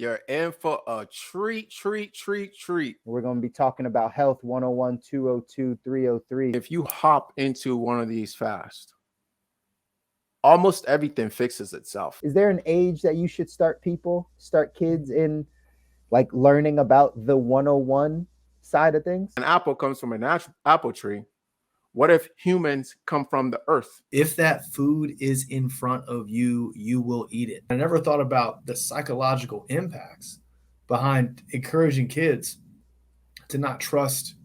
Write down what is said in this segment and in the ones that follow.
You're in for a treat. We're going to be talking about health 101, 202, 303. If you hop into one of these fast, almost everything fixes itself. Is there an age that you should start kids in, like, learning about the 101 side of things? An apple comes from a natural apple tree. What if humans come from the earth? If that food is in front of you, you will eat it. I never thought about the psychological impacts behind encouraging kids to not trust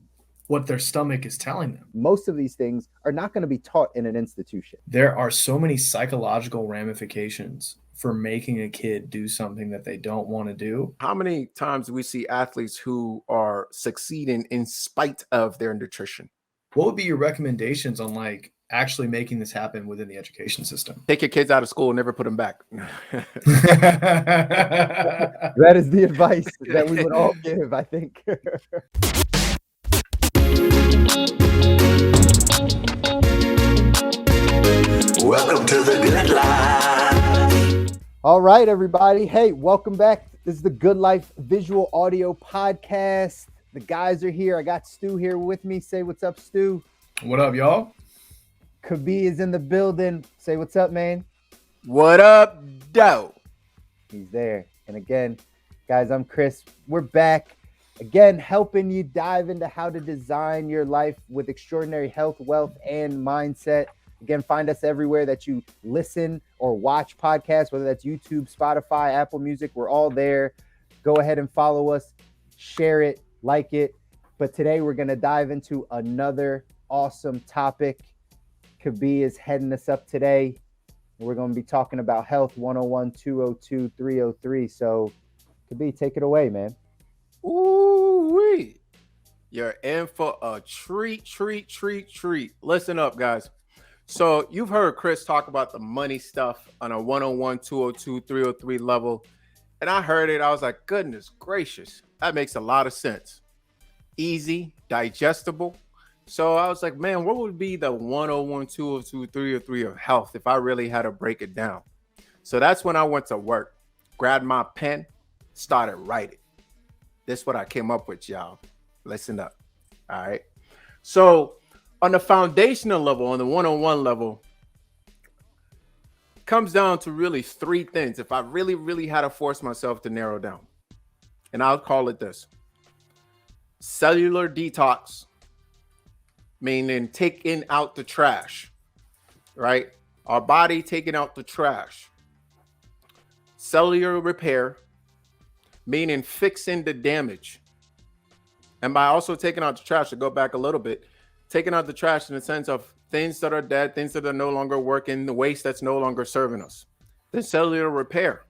what their stomach is telling them. Most of these things are not going to be taught in an institution. There are so many psychological ramifications for making a kid do something that they don't want to do. How many times do we see athletes who are succeeding in spite of their nutrition? What would be your recommendations on like actually making this happen within the education system? Take your kids out of school and never put them back. That is the advice that we would all give, I think. Welcome to the Good Life. All right, everybody. Hey, welcome back. This is the Good Life Visual Audio Podcast. The guys are here. I got Stu here with me. Say what's up, Stu. What up, y'all? Kabi is in the building. Say what's up, man. What up, doe? He's there. And again, guys, I'm Chris. We're back. Again, helping you dive into how to design your life with extraordinary health, wealth, and mindset. Again, find us everywhere that you listen or watch podcasts, whether that's YouTube, Spotify, Apple Music. We're all there. Go ahead and follow us, share it, like it. But today we're going to dive into another awesome topic. Kabi is heading us up today. We're going to be talking about health 101, 202, 303. So Kabi, take it away, man. Ooh-wee. You're in for a treat. Listen up, guys. So you've heard Chris talk about the money stuff on a 101, 202, 303 level. And I heard it. I was like, goodness gracious. That makes a lot of sense. Easy, digestible. So I was like, man, what would be the 101, 202, 303 of health if I really had to break it down? So that's when I went to work, grabbed my pen, started writing. This is what I came up with, y'all. Listen up. All right. So on the foundational level, on the 101 level, comes down to really three things. If I really had to force myself to narrow down, and I'll call it this: cellular detox, meaning taking out the trash, right? Our body taking out the trash. Cellular repair, meaning fixing the damage. And by also taking out the trash, to go back a little bit, taking out the trash in the sense of things that are dead, things that are no longer working, the waste that's no longer serving us. The cellular repair,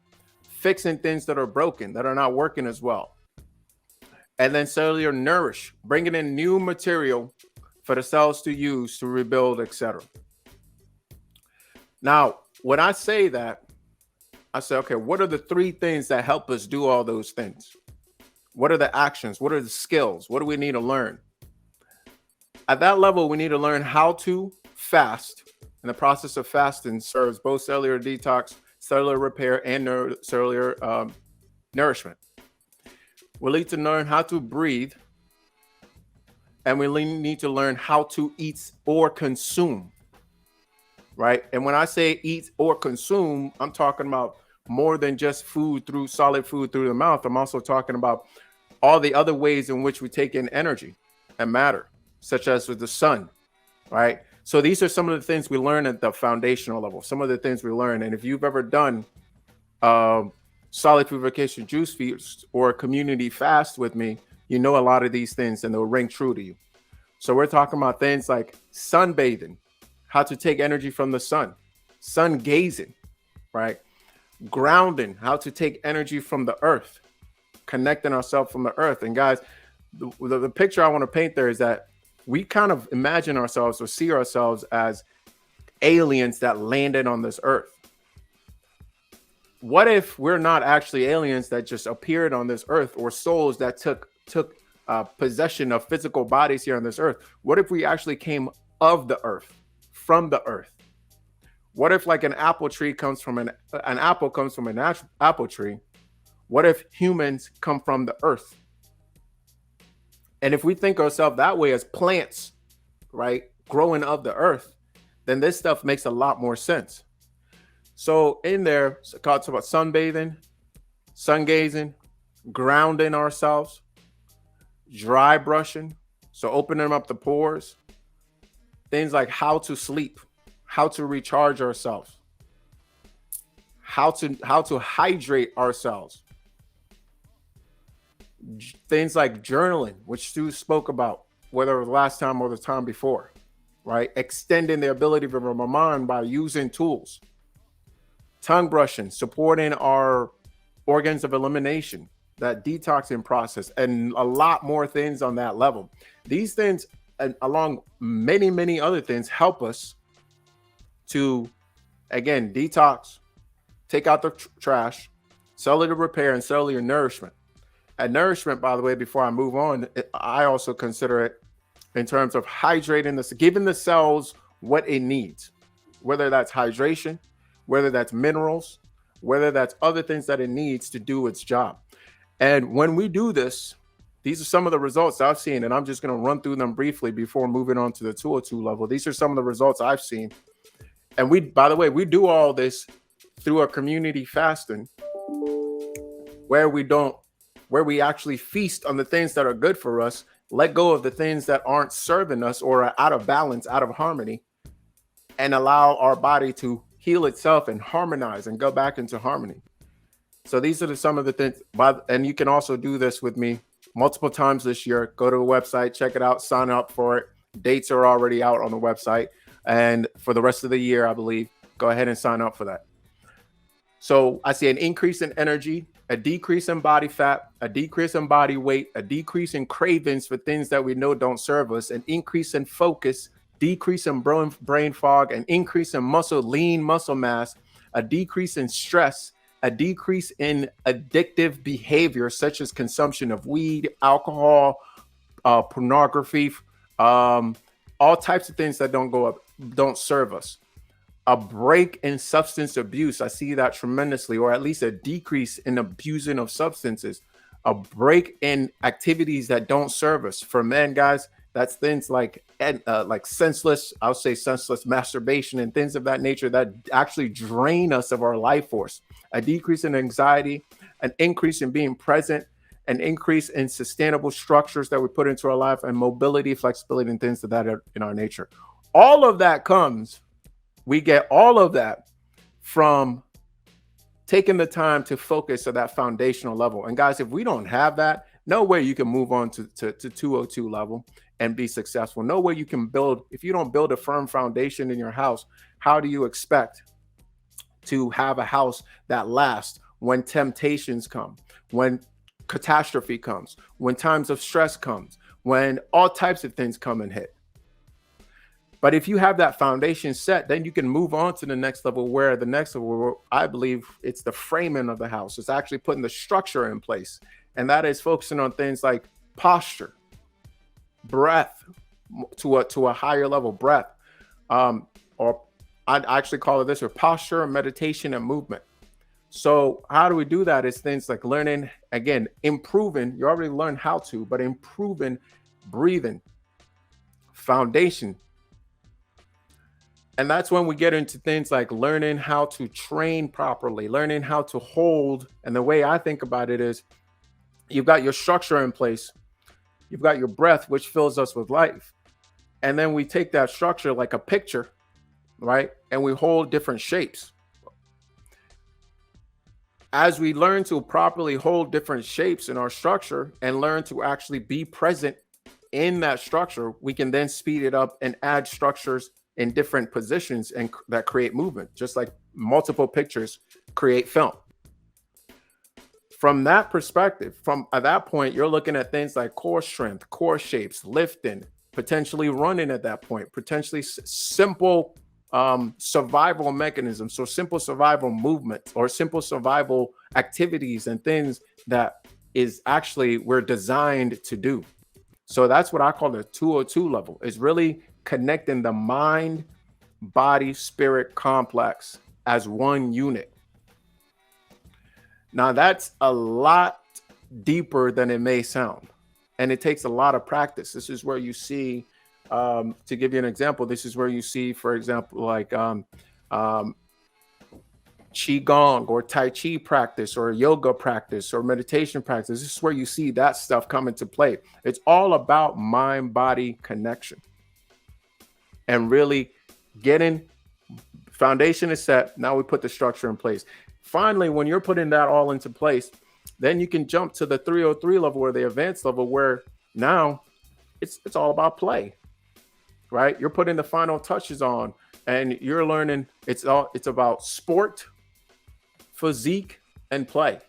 fixing things that are broken, that are not working as well. And then cellular nourish, bringing in new material for the cells to use to rebuild, etc. Now, when I say that, I say, okay, what are the three things that help us do all those things? What are the actions? What are the skills? What do we need to learn? At that level, we need to learn how to fast. And the process of fasting serves both cellular detox, cellular repair, and cellular nourishment. We need to learn how to breathe. And we need to learn how to eat or consume. Right? And when I say eat or consume, I'm talking about more than just solid food through the mouth. I'm also talking about all the other ways in which we take in energy and matter, such as with the sun, right? So these are some of the things we learn at the foundational level, some of the things we learn. And if you've ever done solid food vacation juice feast or community fast with me, you know a lot of these things and they'll ring true to you. So we're talking about things like sunbathing, how to take energy from the sun gazing, right? Grounding, how to take energy from the earth, connecting ourselves from the earth. And guys, the picture I want to paint there is that we kind of imagine ourselves or see ourselves as aliens that landed on this earth. What if we're not actually aliens that just appeared on this earth, or souls that took possession of physical bodies here on this earth? What if we actually came of the earth, from the earth? What if like an apple tree comes from an apple comes from a natural apple tree? What if humans come from the earth? And if we think ourselves that way as plants, right, growing of the earth, then this stuff makes a lot more sense. So in there, it talks about sunbathing, sun gazing, grounding ourselves, dry brushing, so opening up the pores, things like how to sleep, how to recharge ourselves, how to hydrate ourselves, things like journaling, which Stu spoke about, whether it was last time or the time before, right? Extending the ability of our mind by using tools, tongue brushing, supporting our organs of elimination, that detoxing process, and a lot more things on that level. These things, and along many, many other things, help us to, again, detox, take out the trash, cellular repair, and cellular nourishment. And nourishment, by the way, before I move on, I also consider it in terms of hydrating this, giving the cells what it needs, whether that's hydration, whether that's minerals, whether that's other things that it needs to do its job. And when we do this, these are some of the results I've seen, and I'm just going to run through them briefly before moving on to the 202 level. These are some of the results I've seen. And we, by the way, we do all this through a community fasting where we actually feast on the things that are good for us, let go of the things that aren't serving us or are out of balance, out of harmony, and allow our body to heal itself and harmonize and go back into harmony. So these are some of the things, and you can also do this with me multiple times this year. Go to the website, check it out, sign up for it. Dates are already out on the website. And for the rest of the year, I believe, go ahead and sign up for that. So I see an increase in energy, a decrease in body fat, a decrease in body weight, a decrease in cravings for things that we know don't serve us, an increase in focus, decrease in brain fog, an increase in lean muscle mass, a decrease in stress, a decrease in addictive behavior such as consumption of weed, alcohol, pornography, all types of things that don't serve us. A break in substance abuse. I see that tremendously, or at least a decrease in abusing of substances. A break in activities that don't serve us. For men, guys, that's things like senseless masturbation and things of that nature that actually drain us of our life force. A decrease in anxiety, an increase in being present, an increase in sustainable structures that we put into our life, and mobility, flexibility, and things of that are in our nature. All of that we get all of that from taking the time to focus at that foundational level. And guys, if we don't have that, no way you can move on to 202 level and be successful. No way you can if you don't build a firm foundation in your house, how do you expect to have a house that lasts when temptations come, when catastrophe comes, when times of stress comes, when all types of things come and hit? But if you have that foundation set, then you can move on to the next level, where the next level, I believe it's the framing of the house. It's actually putting the structure in place. And that is focusing on things like posture, breath, to a higher level breath. Or I'd actually call it this, or posture, meditation, and movement. So how do we do that? It's things like learning, again, improving. You already learned how to, but improving breathing, foundation. And that's when we get into things like learning how to train properly, learning how to hold. And the way I think about it is you've got your structure in place. You've got your breath, which fills us with life. And then we take that structure like a picture, right? And we hold different shapes. As we learn to properly hold different shapes in our structure and learn to actually be present in that structure, we can then speed it up and add structures in different positions and that create movement, just like multiple pictures create film. From that perspective, at that point, you're looking at things like core strength, core shapes, lifting, potentially running at that point, potentially simple survival mechanisms, so simple survival movements or simple survival activities and things that is actually we're designed to do. So that's what I call the 202 level, is really connecting the mind, body, spirit complex as one unit. Now that's a lot deeper than it may sound, and it takes a lot of practice. This is where you see, to give you an example, this is where you see, for example, like qigong or tai chi practice or yoga practice or meditation practice. This is where you see that stuff come into play. It's all about mind-body connection and really getting foundation is set. Now we put the structure in place. Finally, when you're putting that all into place, then you can jump to the 303 level or the advanced level, where now it's all about play, right? You're putting the final touches on, and you're learning. It's about sport, physique, and play.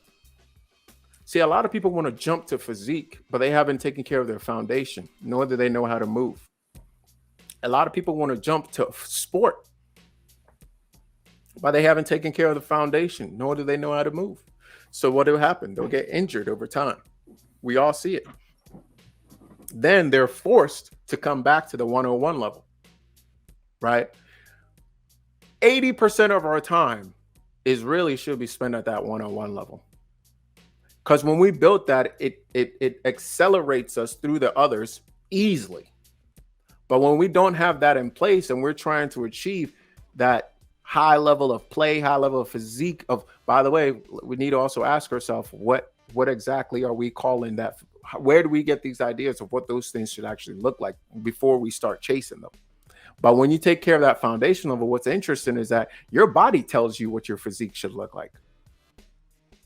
See, a lot of people want to jump to physique, but they haven't taken care of their foundation, nor do they know how to move. A lot of people want to jump to sport, but they haven't taken care of the foundation, nor do they know how to move. So what will happen? They'll get injured over time. We all see it. Then they're forced to come back to the 101 level, right? 80% of our time should be spent at that 101 level. Because when we built that, it accelerates us through the others easily. But when we don't have that in place and we're trying to achieve that high level of play, high level of physique by the way, we need to also ask ourselves, what exactly are we calling that? Where do we get these ideas of what those things should actually look like before we start chasing them? But when you take care of that foundation level, what's interesting is that your body tells you what your physique should look like.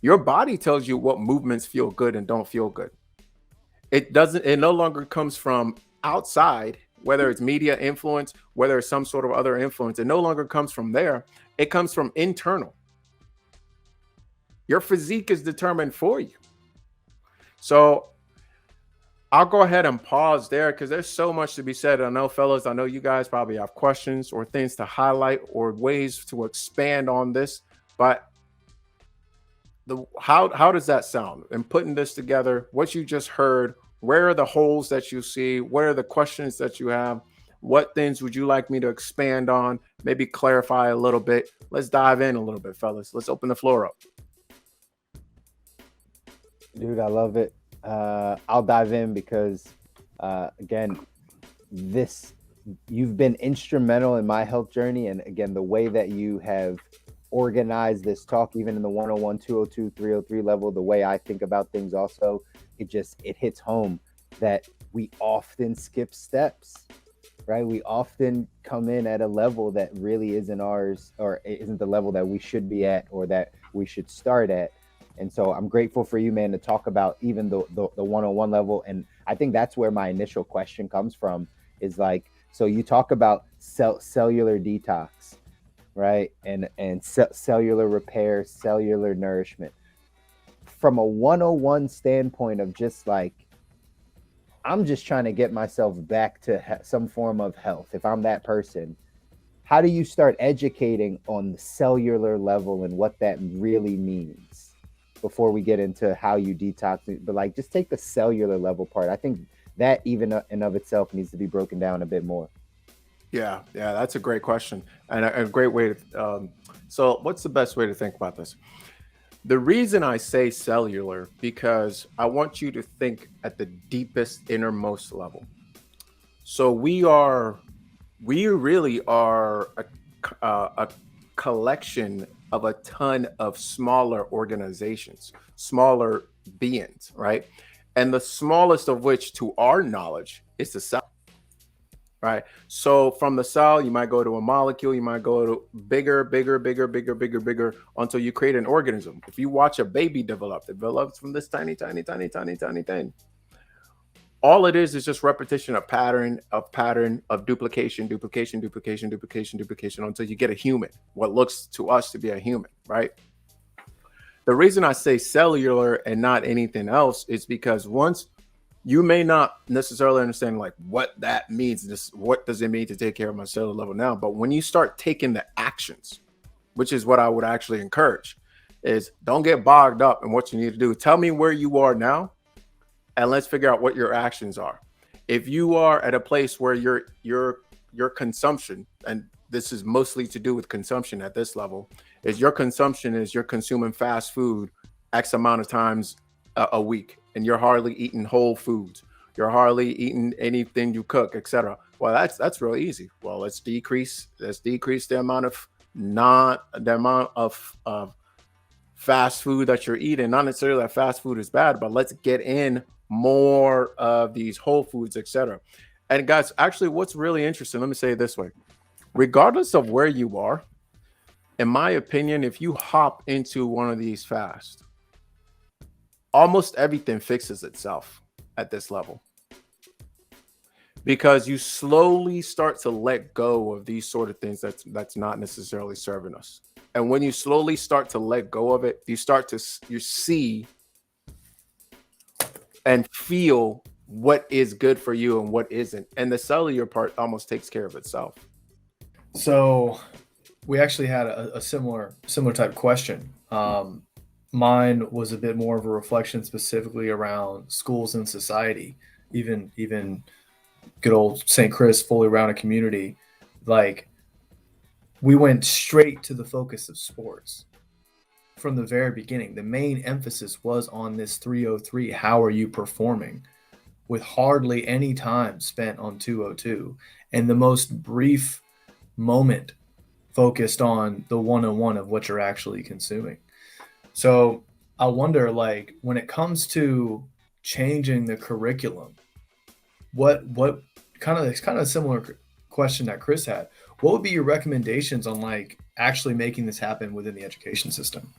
Your body tells you what movements feel good and don't feel good. It no longer comes from outside, whether it's media influence, whether it's some sort of other influence. It no longer comes from there. It comes from internal. Your physique is determined for you. So I'll go ahead and pause there because there's so much to be said. I know, fellas, I know you guys probably have questions or things to highlight or ways to expand on this, but how does that sound? And putting this together, what you just heard, where are the holes that you see? What are the questions that you have? What things would you like me to expand on? Maybe clarify a little bit. Let's dive in a little bit, fellas. Let's open the floor up. Dude, I love it. I'll dive in because, again, you've been instrumental in my health journey. And again, the way that you have organized this talk, even in the 101, 202, 303 level, the way I think about things also, it hits home that we often skip steps, right? We often come in at a level that really isn't ours, or isn't the level that we should be at or that we should start at. And so I'm grateful for you, man, to talk about even the 101 level. And I think that's where my initial question comes from, is like, so you talk about cellular detox, right? And cellular repair, cellular nourishment. From a 101 standpoint of just like, I'm just trying to get myself back to some form of health. If I'm that person, how do you start educating on the cellular level and what that really means before we get into how you detox? But like, just take the cellular level part. I think that even in of itself needs to be broken down a bit more. Yeah, that's a great question and a great way to. So, what's the best way to think about this? The reason I say cellular, because I want you to think at the deepest, innermost level. So we really are a collection of a ton of smaller organizations, smaller beings, right? And the smallest of which, to our knowledge, is the cell. Right. So from the cell, you might go to a molecule, you might go to bigger, until you create an organism. If you watch a baby develop, it develops from this tiny thing. All it is just repetition of pattern of duplication until you get a human, what looks to us to be a human, right? The reason I say cellular and not anything else is because once you may not necessarily understand like what that means. What does it mean to take care of my cellular level now? But when you start taking the actions, which is what I would actually encourage, is don't get bogged up in what you need to do. Tell me where you are now, and let's figure out what your actions are. If you are at a place where your consumption, and this is mostly to do with consumption at this level, is your consumption is you're consuming fast food X amount of times a week, and you're hardly eating whole foods. You're hardly eating anything you cook, etc. Well, that's real easy. Well, let's decrease the amount of not the amount of fast food that you're eating. Not necessarily that fast food is bad, but let's get in more of these whole foods, etc. And guys, actually, what's really interesting, let me say it this way: regardless of where you are, in my opinion, if you hop into one of these fast, almost everything fixes itself at this level, because you slowly start to let go of these sort of things that's not necessarily serving us. And when you slowly start to let go of it, you see and feel what is good for you and what isn't, and the cellular part almost takes care of itself. So we actually had a similar type question. Mine was a bit more of a reflection specifically around schools and society, even good old St. Chris, fully rounded community. Like, we went straight to the focus of sports from the very beginning. The main emphasis was on this 303. How are you performing? With hardly any time spent on 202, and the most brief moment focused on the 101 of what you're actually consuming. So I wonder, like, when it comes to changing the curriculum, what it's kind of a similar question that Chris had. What would be your recommendations on like actually making this happen within the education system?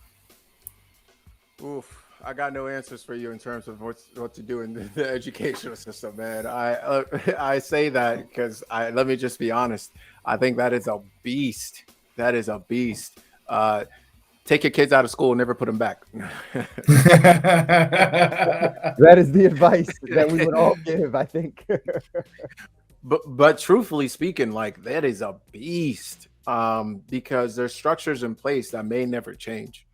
Oof, I got no answers for you in terms of what to do in the educational system, man. I say that because let me just be honest. I think that is a beast. That is a beast. Take your kids out of school, never put them back. That is the advice that we would all give, I think. But truthfully speaking, like, that is a beast, because there's structures in place that may never change,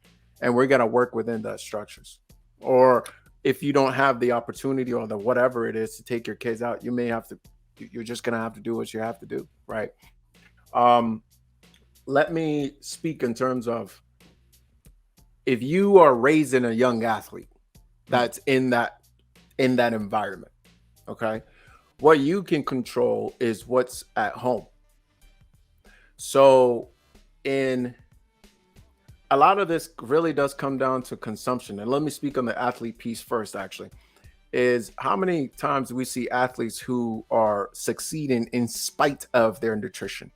and we're gonna work within those structures. Or if you don't have the opportunity or the whatever it is to take your kids out, you may have to. You're just gonna have to do what you have to do, right? Let me speak in terms of, if you are raising a young athlete that's in that environment, okay, what you can control is what's at home. So in a lot of this really does come down to consumption. And let me speak on the athlete piece first, actually, is how many times we see athletes who are succeeding in spite of their nutrition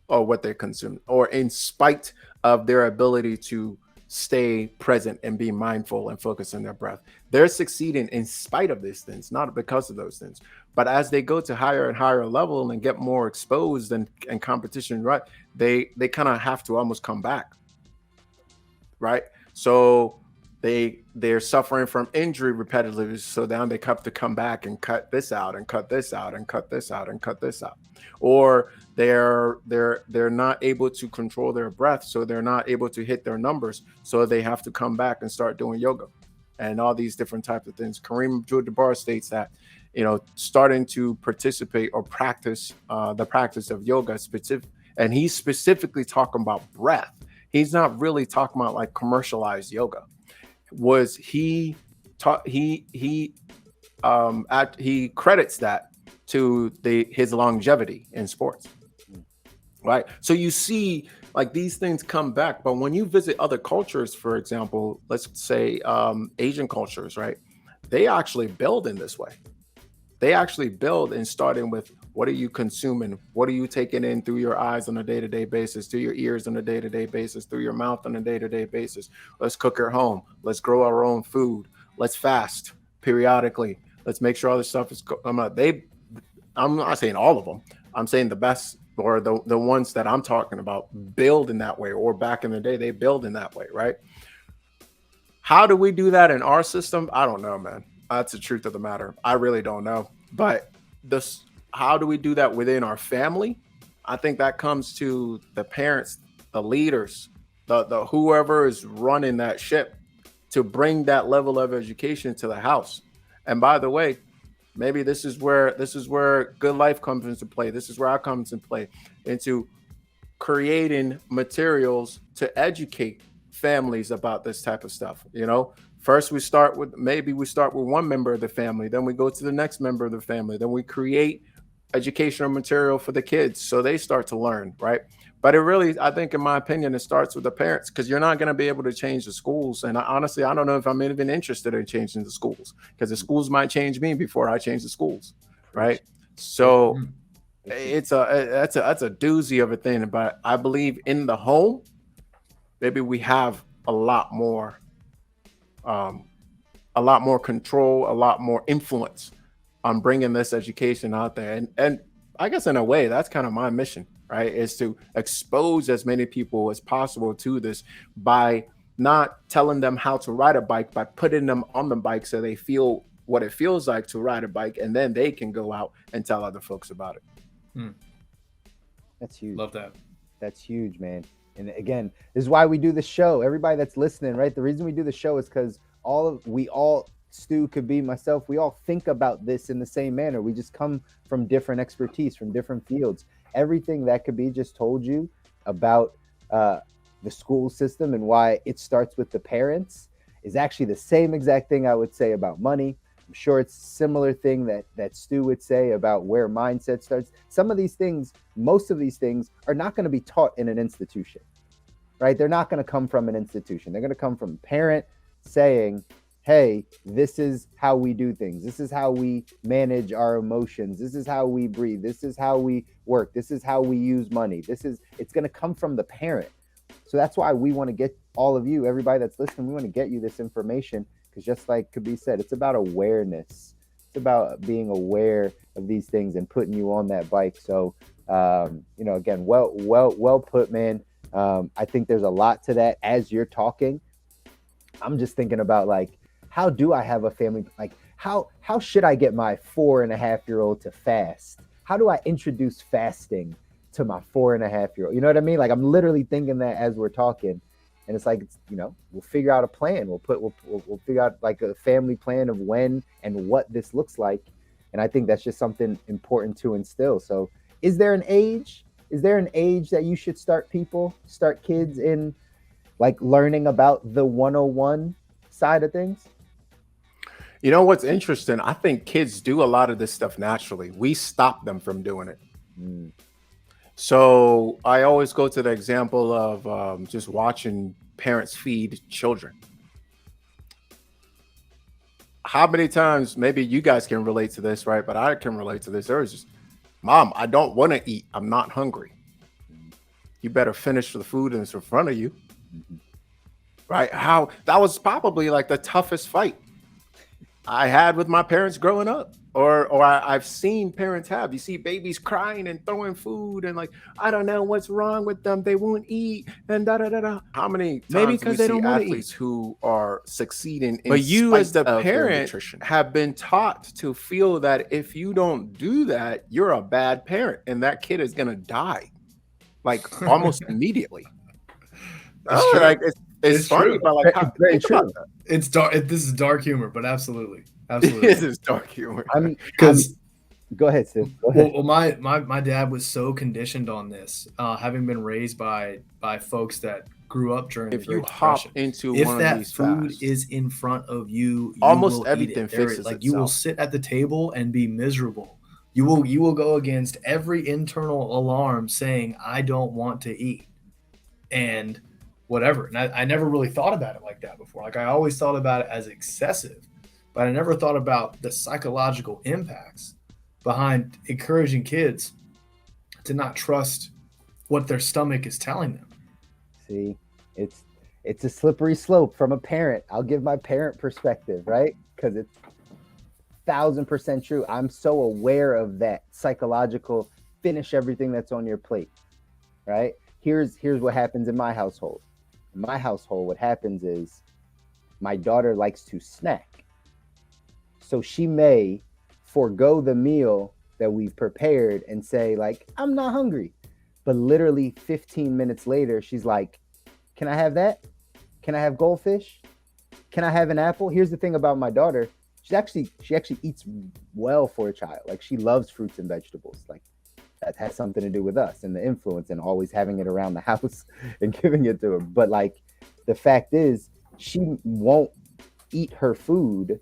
or what they consume, or in spite of their ability to stay present and be mindful and focus on their breath. They're succeeding in spite of these things, not because of those things. But as they go to higher and higher level and get more exposed and competition, right, they kind of have to almost come back, right? So they're suffering from injury repetitively, so now they have to come back and cut this out and cut this out and cut this out and cut this out. Or they're not able to control their breath, so they're not able to hit their numbers, so they have to come back and start doing yoga and all these different types of things. Kareem Abdul-Jabbar states that, starting to participate or practice the practice of yoga specific, and he's specifically talking about breath. He's not really talking about like commercialized yoga. He credits that to his longevity in sports, right? So you see, like, these things come back. But when you visit other cultures, for example, let's say Asian cultures, right? They actually build in this way. They actually build in starting with, what are you consuming? What are you taking in through your eyes on a day-to-day basis, through your ears on a day-to-day basis, through your mouth on a day-to-day basis? Let's cook at home. Let's grow our own food. Let's fast periodically. Let's make sure all this stuff is I'm not saying all of them. I'm saying the best, or the ones that I'm talking about, build in that way, or back in the day, they build in that way, right? How do we do that in our system? I don't know, man. That's the truth of the matter. I really don't know. But how do we do that within our family? I think that comes to the parents, the leaders, the whoever is running that ship, to bring that level of education to the house. And by the way, maybe this is where Good Life comes into play. This is where I come into play, into creating materials to educate families about this type of stuff. You know, first we start with one member of the family, then we go to the next member of the family, then we create educational material for the kids so they start to learn, right? But it really, I think, in my opinion, it starts with the parents, because you're not going to be able to change the schools. And honestly, I don't know if I'm even interested in changing the schools, because the schools might change me before I change the schools, right? So that's a doozy of a thing. But I believe in the home, maybe we have a lot more control, a lot more influence on bringing this education out there. And I guess in a way, that's kind of my mission, right? Is to expose as many people as possible to this by not telling them how to ride a bike, by putting them on the bike so they feel what it feels like to ride a bike, and then they can go out and tell other folks about it. That's huge. Love that. That's huge, man. And again, this is why we do the show. Everybody that's listening, right? The reason we do the show is because we all, Stu, could be myself, we all think about this in the same manner. We just come from different expertise, from different fields. Everything that could be just told you about the school system and why it starts with the parents is actually the same exact thing I would say about money. I'm sure it's a similar thing that Stu would say about where mindset starts. Some of these things, most of these things are not going to be taught in an institution, right? They're not going to come from an institution. They're going to come from a parent saying, hey, this is how we do things. This is how we manage our emotions. This is how we breathe. This is how we work. This is how we use money. It's going to come from the parent. So that's why we want to get all of you, everybody that's listening, we want to get you this information, because just like Khabib said, it's about awareness. It's about being aware of these things and putting you on that bike. So, again, well put, man. I think there's a lot to that. As you're talking, I'm just thinking about, like, how do I have a family? Like, how should I get my 4.5-year-old to fast? How do I introduce fasting to my 4.5-year-old? You know what I mean? Like, I'm literally thinking that as we're talking, and it's like, we'll figure out a plan. We'll figure out like a family plan of when and what this looks like. And I think that's just something important to instill. So is there an age that you should start kids in, like, learning about the 101 side of things? You know what's interesting? I think kids do a lot of this stuff naturally. We stop them from doing it. So I always go to the example of just watching parents feed children. How many times, maybe you guys can relate to this, right? But I can relate to this. There was just, Mom, I don't want to eat. I'm not hungry. You better finish the food that's in front of you. Right? That was probably like the toughest fight I had with my parents growing up, or I've seen parents have. You see babies crying and throwing food and like, I don't know what's wrong with them. They won't eat and da da da da. How many times Maybe because they don't want to athletes eat who are succeeding in But you as spite the of their parent nutrition have been taught to feel that if you don't do that, you're a bad parent and that kid is gonna die, like almost immediately. It's true. Like, it's funny, true. but like, Very think true. about that. It's dark. This is dark humor, but absolutely. This is dark humor. Because Go ahead, Sid. Go ahead. well, my dad was so conditioned on this, having been raised by folks that grew up during If the you Great hop Depression. into If one of that these food fasts, is in front of you, almost will everything eat it. fixes You will itself. sit at the table and be miserable. You will go against every internal alarm saying, I don't want to eat, and whatever. And I never really thought about it like that before. Like, I always thought about it as excessive, but I never thought about the psychological impacts behind encouraging kids to not trust what their stomach is telling them. See, it's a slippery slope from a parent. I'll give my parent perspective, right? Because it's 1,000% true. I'm so aware of that psychological, finish everything that's on your plate, right? Here's what happens in my household. In my household, what happens is my daughter likes to snack. So she may forego the meal that we've prepared and say, like, I'm not hungry. But literally 15 minutes later, she's like, can I have that? Can I have goldfish? Can I have an apple? Here's the thing about my daughter. She actually eats well for a child. Like, she loves fruits and vegetables. Like, that has something to do with us and the influence and always having it around the house and giving it to her. But like, The fact is, she won't eat her food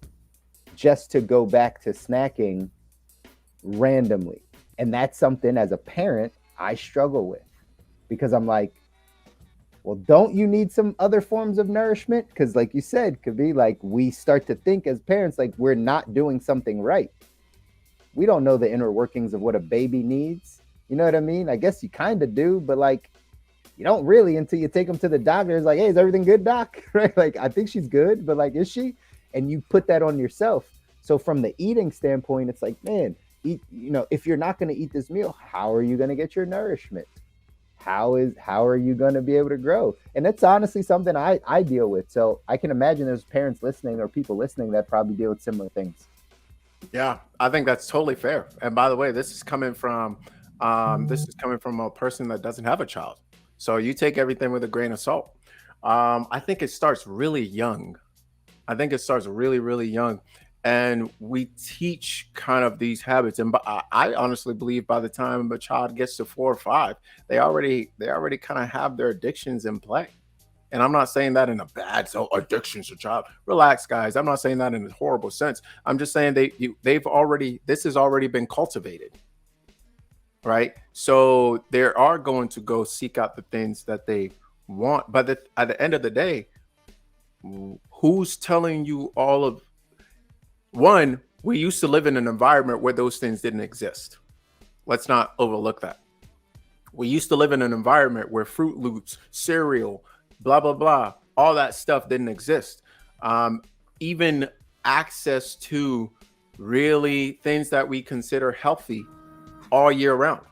just to go back to snacking randomly. And that's something as a parent I struggle with, because I'm like, well, don't you need some other forms of nourishment? Because like you said, could be like we start to think as parents like we're not doing something right. We don't know the inner workings of what a baby needs. You know what I mean? I guess you kind of do, but like you don't really until you take them to the doctor. It's like, hey, is everything good, doc? Right? Like, I think she's good, but like, is she? And you put that on yourself. So from the eating standpoint, it's like, man, eat, you know, if you're not going to eat this meal, how are you going to get your nourishment? How are you going to be able to grow? And that's honestly something I deal with. So I can imagine there's parents listening or people listening that probably deal with similar things. Yeah, I think that's totally fair. And by the way, this is coming from a person that doesn't have a child. So you take everything with a grain of salt. I think it starts really young. I think it starts really, really young. And we teach kind of these habits. And I honestly believe by the time a child gets to 4 or 5, they already kind of have their addictions in play. And I'm not saying that in a bad, so addictions a child. Relax, guys. I'm not saying that in a horrible sense. I'm just saying this has already been cultivated. Right. So they are going to go seek out the things that they want. But at the end of the day, who's telling you all of one? We used to live in an environment where those things didn't exist. Let's not overlook that. We used to live in an environment where Fruit Loops, cereal, blah, blah, blah, all that stuff didn't exist. Even access to really things that we consider healthy all year round.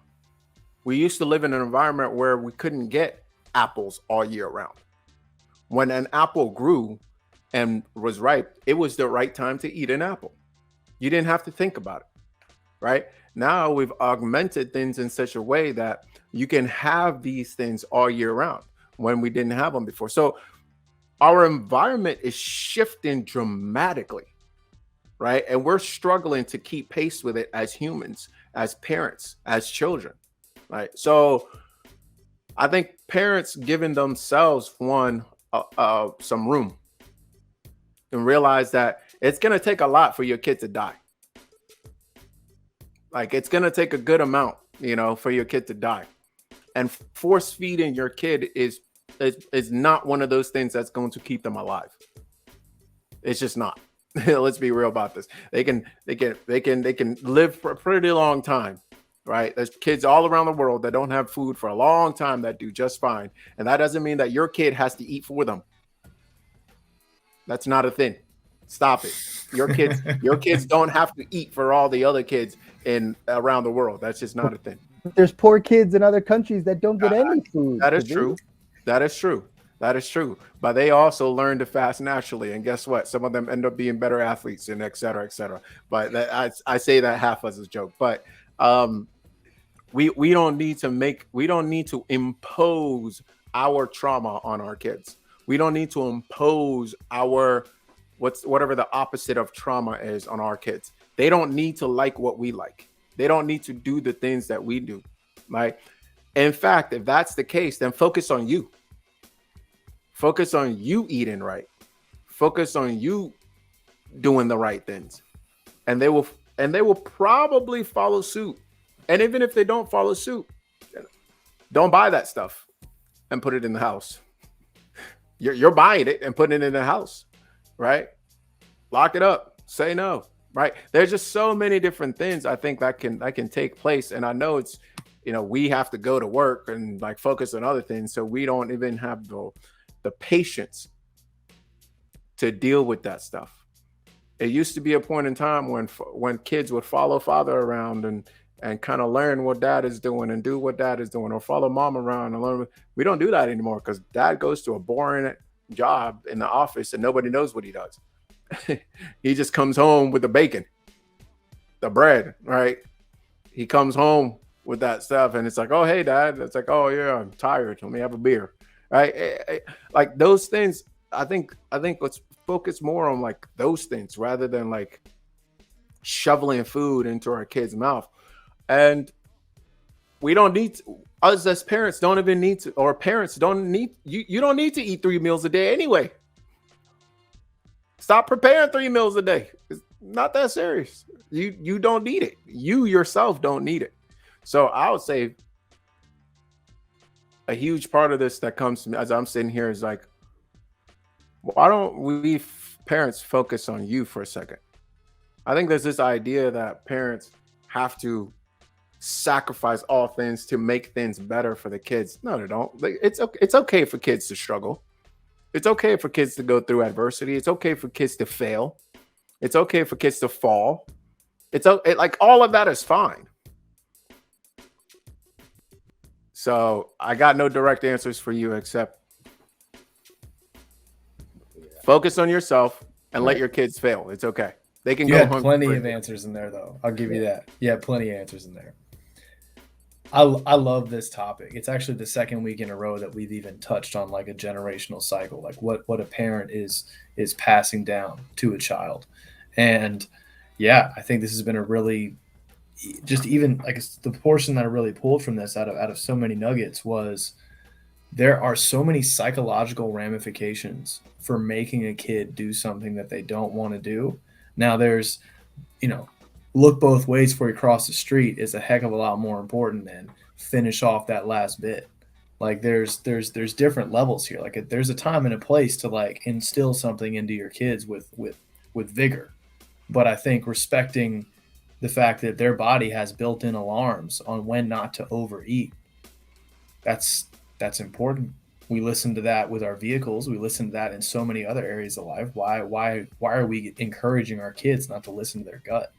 We used to live in an environment where we couldn't get apples all year round. When an apple grew and was ripe, it was the right time to eat an apple. You didn't have to think about it, right? Now we've augmented things in such a way that you can have these things all year round when we didn't have them before. So our environment is shifting dramatically, right? And we're struggling to keep pace with it as humans, as parents, as children, right? So I think parents giving themselves some room and realize that it's going to take a lot for your kid to die. Like it's going to take a good amount, for your kid to die. And force feeding your kid is not one of those things that's going to keep them alive. It's just not. Let's be real about this. They can live for a pretty long time, right? There's kids all around the world that don't have food for a long time that do just fine. And that doesn't mean that your kid has to eat for them. That's not a thing. Stop it. Your kids don't have to eat for all the other kids around the world. That's just not a thing. There's poor kids in other countries that don't get any food. That is true. That is true. That is true. But they also learn to fast naturally. And guess what? Some of them end up being better athletes and et cetera, et cetera. But I say that half as a joke. But we don't need to impose our trauma on our kids. We don't need to impose whatever the opposite of trauma is on our kids. They don't need to like what we like. They don't need to do the things that we do. Right? In fact, if that's the case, then focus on you. Focus on you eating right. Focus on you doing the right things. And they will probably follow suit. And even if they don't follow suit, don't buy that stuff and put it in the house. You're buying it and putting it in the house, right? Lock it up. Say no, right? There's just so many different things I think that can take place. And I know it's, we have to go to work and like focus on other things. So we don't even have the patience to deal with that stuff. It used to be a point in time when kids would follow father around and kind of learn what dad is doing and do what dad is doing, or follow mom around and learn. We don't do that anymore because dad goes to a boring job in the office and nobody knows what he does. He just comes home with the bacon, the bread, right? He comes home with that stuff and it's like, oh, hey, dad. It's like, oh, yeah, I'm tired. Let me have a beer, right? Like those things, I think let's focus more on like those things rather than like shoveling food into our kids' mouth. And we don't need to, us as parents don't even need to, or parents don't need you don't need to eat 3 meals a day anyway. Stop preparing 3 meals a day. It's not that serious. You don't need it. You yourself don't need it. So I would say a huge part of this that comes to me as I'm sitting here is like, why don't we parents focus on you for a second? I think there's this idea that parents have to sacrifice all things to make things better for the kids. No, they don't. Like, it's okay for kids to struggle. It's okay for kids to go through adversity. It's okay for kids to fail. It's okay for kids to fall. Like all of that is fine. So I got no direct answers for you except focus on yourself and let your kids fail. It's okay. They can You go had hungry. plenty of answers in there, though. I'll give you that. You had plenty of answers in there. I love this topic. It's actually the second week in a row that we've even touched on like a generational cycle, like what a parent is passing down to a child. And yeah, I think this has been a really just even like the portion that I really pulled from this out of so many nuggets was there are so many psychological ramifications for making a kid do something that they don't want to do. Now there's, look both ways before you cross the street is a heck of a lot more important than finish off that last bit. Like there's different levels here. Like there's a time and a place to like instill something into your kids with vigor. But I think respecting the fact that their body has built-in alarms on when not to overeat, that's important. We listen to that with our vehicles. We listen to that in so many other areas of life. Why are we encouraging our kids not to listen to their gut?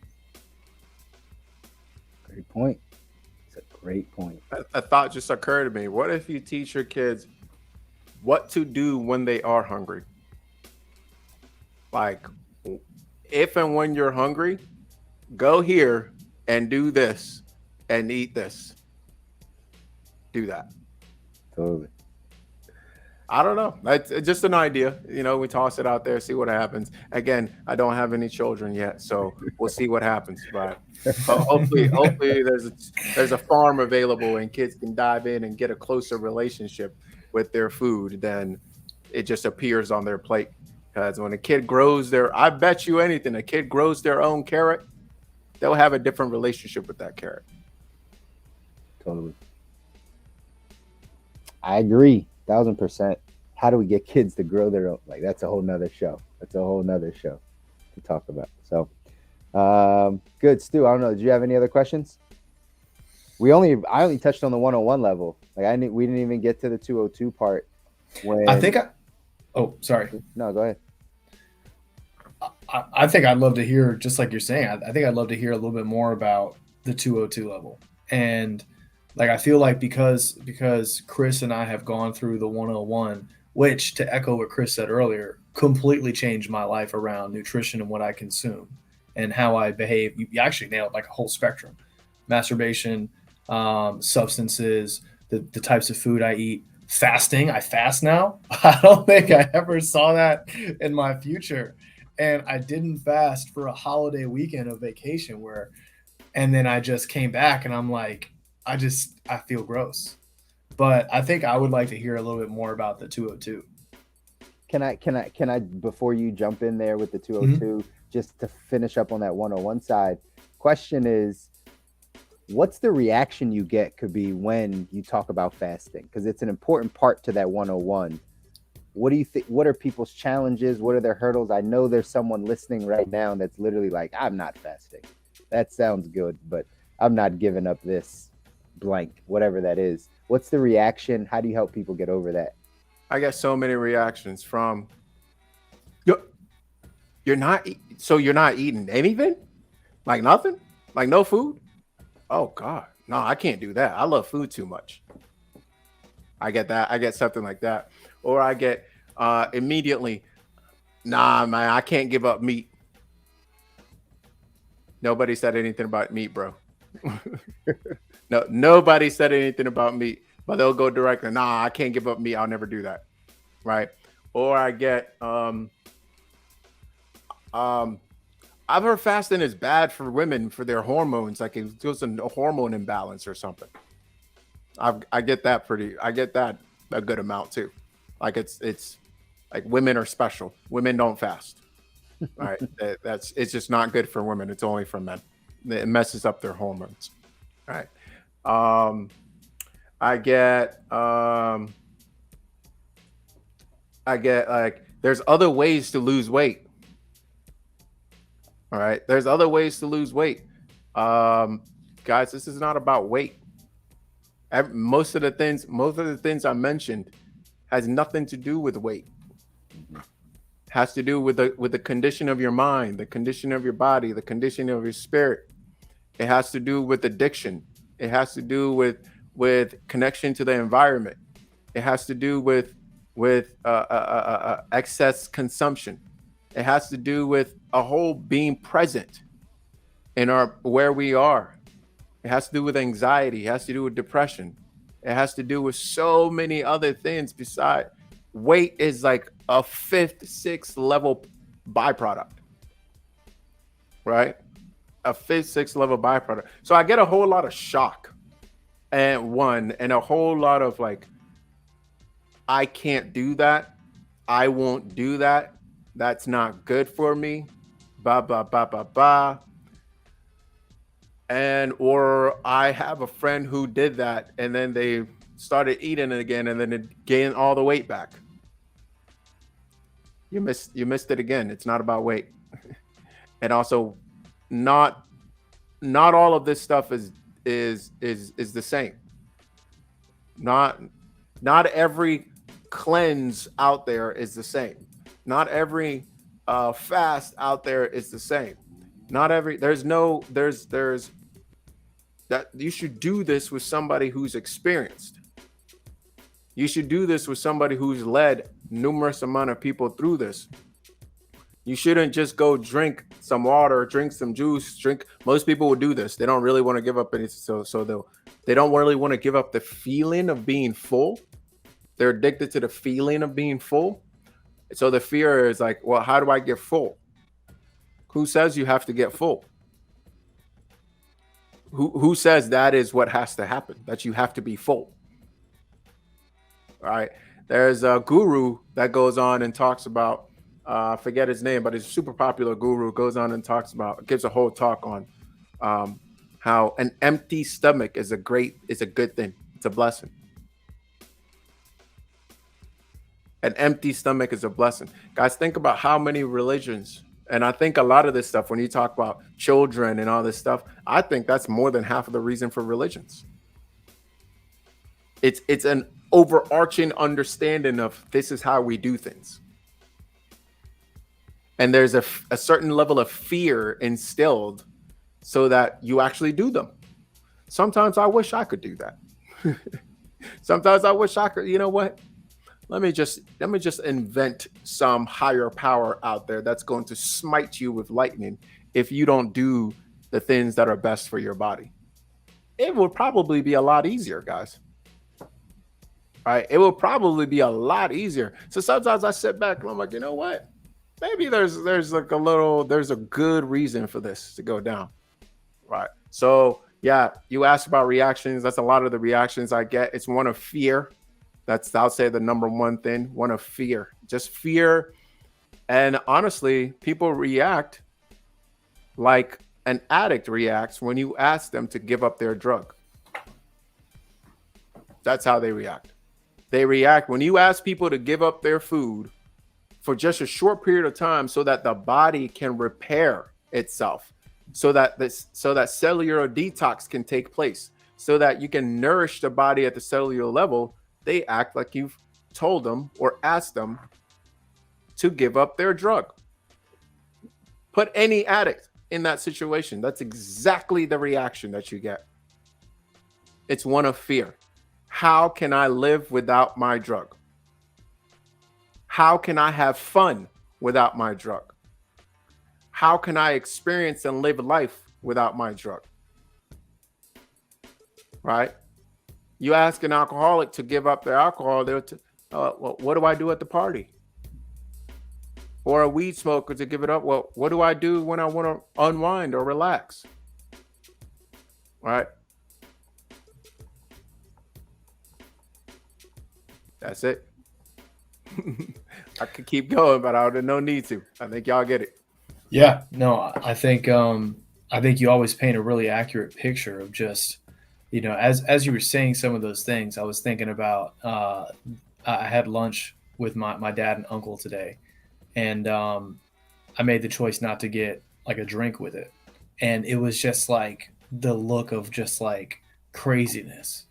Great point. It's a great point. A thought just occurred to me. What if you teach your kids what to do when they are hungry? Like, if and when you're hungry, go here and do this and eat this. Do that. Totally. I don't know. It's just an idea. We toss it out there, see what happens. Again, I don't have any children yet, so we'll see what happens. But hopefully there's a farm available and kids can dive in and get a closer relationship with their food than it just appears on their plate. Because when a kid grows I bet you anything, a kid grows their own carrot, they'll have a different relationship with that carrot. Totally. I agree. 1,000%. How do we get kids to grow their own? Like that's a whole nother show. That's a whole nother show to talk about. So good, Stu. I don't know. Did you have any other questions? I only touched on the 101 level. Like we didn't even get to the 202 part. Sorry. No, go ahead. I think I'd love to hear, just like you're saying, I think I'd love to hear a little bit more about the 202 level. And like, I feel like because Chris and I have gone through the 101, which, to echo what Chris said earlier, completely changed my life around nutrition and what I consume and how I behave. You actually nailed like a whole spectrum: masturbation, substances, the types of food I eat, fasting. I fast now. I don't think I ever saw that in my future. And I didn't fast for a holiday weekend of vacation and then I just came back and I'm like, I feel gross. But I think I would like to hear a little bit more about the 202. Can I before you jump in there with the 202, just to finish up on that 101 side, question is, what's the reaction you get could be when you talk about fasting? Because it's an important part to that 101. What do you think? What are people's challenges? What are their hurdles? I know there's someone listening right now that's literally like, I'm not fasting. That sounds good, but I'm not giving up this blank, whatever that is. What's the reaction? How do you help people get over that? I get so many reactions from, you're not eating anything? Like nothing? Like no food? Oh God, no, I can't do that. I love food too much. I get that. I get something like that. Or I get immediately, nah, man, I can't give up meat. Nobody said anything about meat, bro. No, nobody said anything about meat, but they'll go directly, nah, I can't give up meat. I'll never do that. Right. Or I get, I've heard fasting is bad for women for their hormones. Like it goes into a hormone imbalance or something. I get that a good amount too. Like it's like women are special. Women don't fast. Right? It's just not good for women. It's only for men. It messes up their hormones. Right. I get like there's other ways to lose weight. All right. There's other ways to lose weight. Guys, this is not about weight. Most of the things I mentioned has nothing to do with weight. Has to do with the condition of your mind, the condition of your body, the condition of your spirit. It has to do with addiction. It has to do with connection to the environment. It has to do with excess consumption. It has to do with a whole being present in where we are. It has to do with anxiety. It has to do with depression. It has to do with so many other things besides weight. Is like a 5th, 6th level byproduct, right? A 5th, 6th level byproduct. So I get a whole lot of shock and a whole lot of like, I can't do that. I won't do that. That's not good for me. Ba, ba, ba, ba, ba. Or I have a friend who did that and then they started eating it again and then it gained all the weight back. You missed it again. It's not about weight. And also not all of this stuff is the same. Not every cleanse out there is the same. Not every fast out there is the same. There's that you should do this with somebody who's experienced. You should do this with somebody who's led numerous amount of people through this. You shouldn't just go drink some water, drink some juice, Most people will do this. They don't really want to give up they don't really want to give up the feeling of being full. They're addicted to the feeling of being full. So the fear is like, well, how do I get full? Who says you have to get full? Who says that is what has to happen, that you have to be full? All right. There's a guru that goes on and talks about, I forget his name, but he's a super popular guru, goes on and gives a whole talk on how an empty stomach is a good thing. It's a blessing. An empty stomach is a blessing. Guys, think about how many religions, and I think a lot of this stuff, when you talk about children and all this stuff, I think that's more than half of the reason for religions. It's an overarching understanding of this is how we do things. And there's a certain level of fear instilled so that you actually do them. Sometimes I wish I could do that. Sometimes I wish I could, you know what? Let me just invent some higher power out there that's going to smite you with lightning if you don't do the things that are best for your body. It would probably be a lot easier, guys. Right? It will probably be a lot easier. So sometimes I sit back and I'm like, you know what? Maybe there's a good reason for this to go down. Right. So yeah, you asked about reactions. That's a lot of the reactions I get. It's one of fear. That's, I'll say, the number one thing, one of fear, just fear. And honestly, people react like an addict reacts when you ask them to give up their drug. That's how they react. They react when you ask people to give up their food for just a short period of time so that the body can repair itself, so that cellular detox can take place, so that you can nourish the body at the cellular level. They act like you've told them or asked them to give up their drug. Put any addict in that situation. That's exactly the reaction that you get. It's one of fear. How can I live without my drug? How can I have fun without my drug? How can I experience and live life without my drug? Right? You ask an alcoholic to give up their alcohol, they'll well, what do I do at the party? Or a weed smoker to give it up. Well, what do I do when I want to unwind or relax? Right? That's it. I could keep going, but I would no need to. I think y'all get it. Yeah, no, I think you always paint a really accurate picture of just, as you were saying some of those things, I was thinking about I had lunch with my dad and uncle today, and I made the choice not to get like a drink with it, and it was just like the look of just like craziness.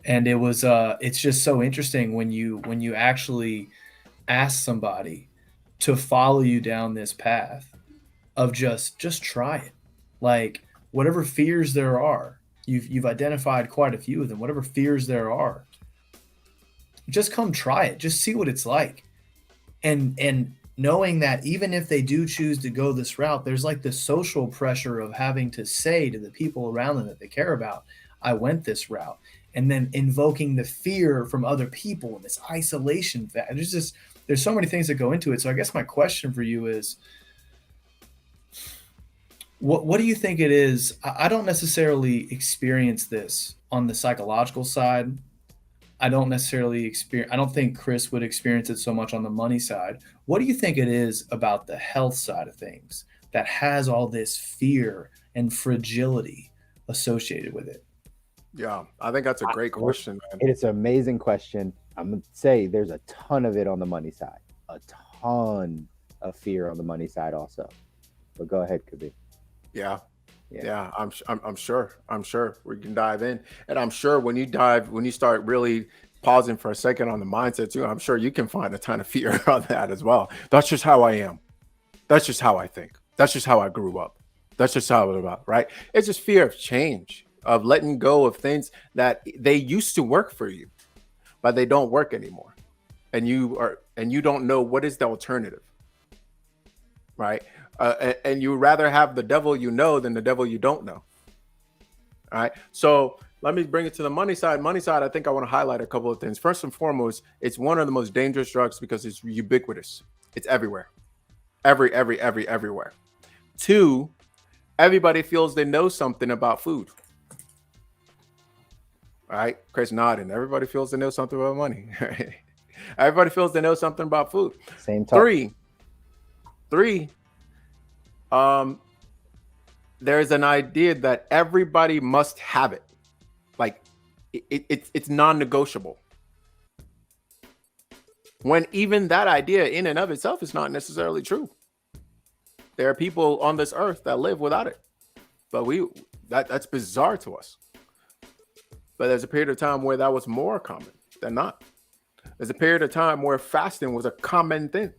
And it was it's just so interesting when you actually ask somebody to follow you down this path of just try it. Like whatever fears there are, you've identified quite a few of them. Whatever fears there are, just come try it. Just see what it's like. And knowing that even if they do choose to go this route, there's like the social pressure of having to say to the people around them that they care about, I went this route. And then invoking the fear from other people and this isolation. There's so many things that go into it. So I guess my question for you is, what do you think it is? I don't necessarily experience this on the psychological side. I don't think Chris would experience it so much on the money side. What do you think it is about the health side of things that has all this fear and fragility associated with it? Yeah, I think that's a great question, man. It's an amazing question. I'm going to say there's a ton of it on the money side, a ton of fear on the money side also. But go ahead, Kabir. Yeah. I'm sure we can dive in, and I'm sure when you start really pausing for a second on the mindset too, I'm sure you can find a ton of fear on that as well. That's just how I am. That's just how I think. That's just how I grew up. That's just how it's about, right? It's just fear of change, of letting go of things that they used to work for you, but they don't work anymore. And you don't know what is the alternative, right? And you rather have the devil you know than the devil you don't know. All right. So let me bring it to the money side. Money side, I think I want to highlight a couple of things. First and foremost, it's one of the most dangerous drugs because it's ubiquitous. It's everywhere. Everywhere. Two, everybody feels they know something about food. All right, Chris nodding. Everybody feels they know something about money. Everybody feels they know something about food. Same talk. Three. There's an idea that everybody must have it. Like it's non-negotiable. When even that idea in and of itself is not necessarily true. There are people on this earth that live without it, but that's bizarre to us. But there's a period of time where that was more common than not. There's a period of time where fasting was a common thing.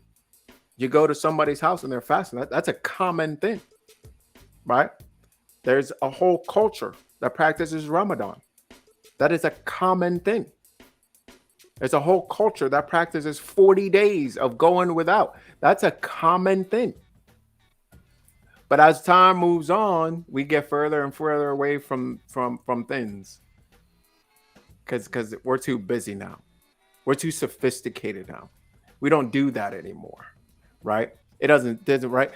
You go to somebody's house and they're fasting. That's a common thing, right? There's a whole culture that practices Ramadan. That is a common thing. There's a whole culture that practices 40 days of going without. That's a common thing. But as time moves on, we get further and further away from things. Because we're too busy now. We're too sophisticated now. We don't do that anymore, right? It doesn't right?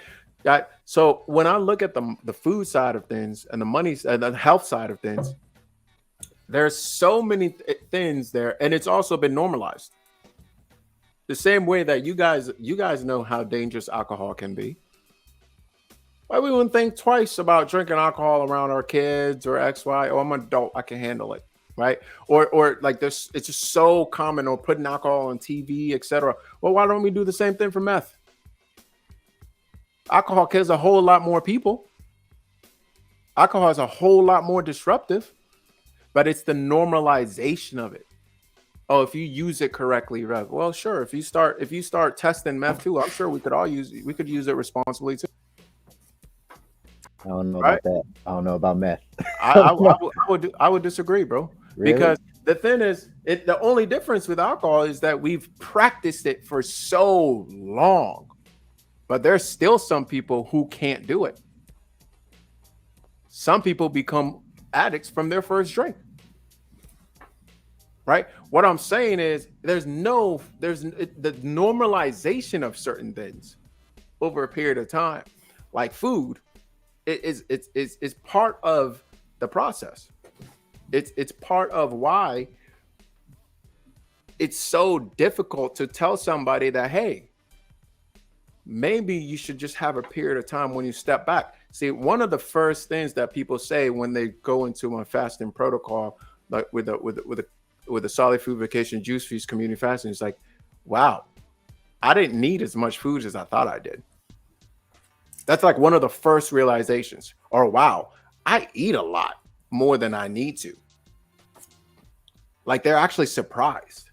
So when I look at the food side of things and the money and the health side of things, there's so many things there, and it's also been normalized. The same way that you guys know how dangerous alcohol can be. Why we wouldn't think twice about drinking alcohol around our kids or XY? Oh, I'm an adult, I can handle it. Right? Or like this, it's just so common, or putting alcohol on TV, etc. Well, why don't we do the same thing for meth? Alcohol kills a whole lot more people. Alcohol is a whole lot more disruptive, but it's the normalization of it. Oh, if you use it correctly, right? Well, sure. If you start testing meth too, I'm sure we could use it responsibly too. I don't know about that. I don't know about meth. I would disagree, bro. Really? Because the thing is, the only difference with alcohol is that we've practiced it for so long, but there's still some people who can't do it. Some people become addicts from their first drink. Right? What I'm saying is there's the normalization of certain things over a period of time, like food. It's part of the process. It's part of why it's so difficult to tell somebody that, hey, maybe you should just have a period of time when you step back. See, one of the first things that people say when they go into my fasting protocol, like with the solid food vacation juice feast community fasting, is like, wow, I didn't need as much food as I thought I did. That's like one of the first realizations. Or wow, I eat a lot more than I need to. Like they're actually surprised.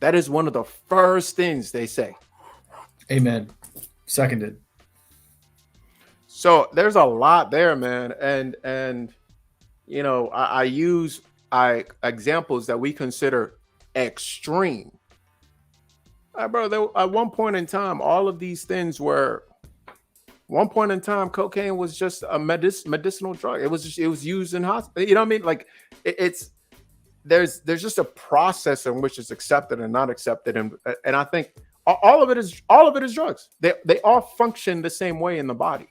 That is one of the first things they say. Amen. Seconded. So there's a lot there, man. And you know, I use examples that we consider extreme. Bro, at one point in time, all of these things were. One point in time, cocaine was just a medicinal drug. It was used in hospital. You know what I mean? Like there's just a process in which it's accepted and not accepted, and I think all of it is drugs. They all function the same way in the body.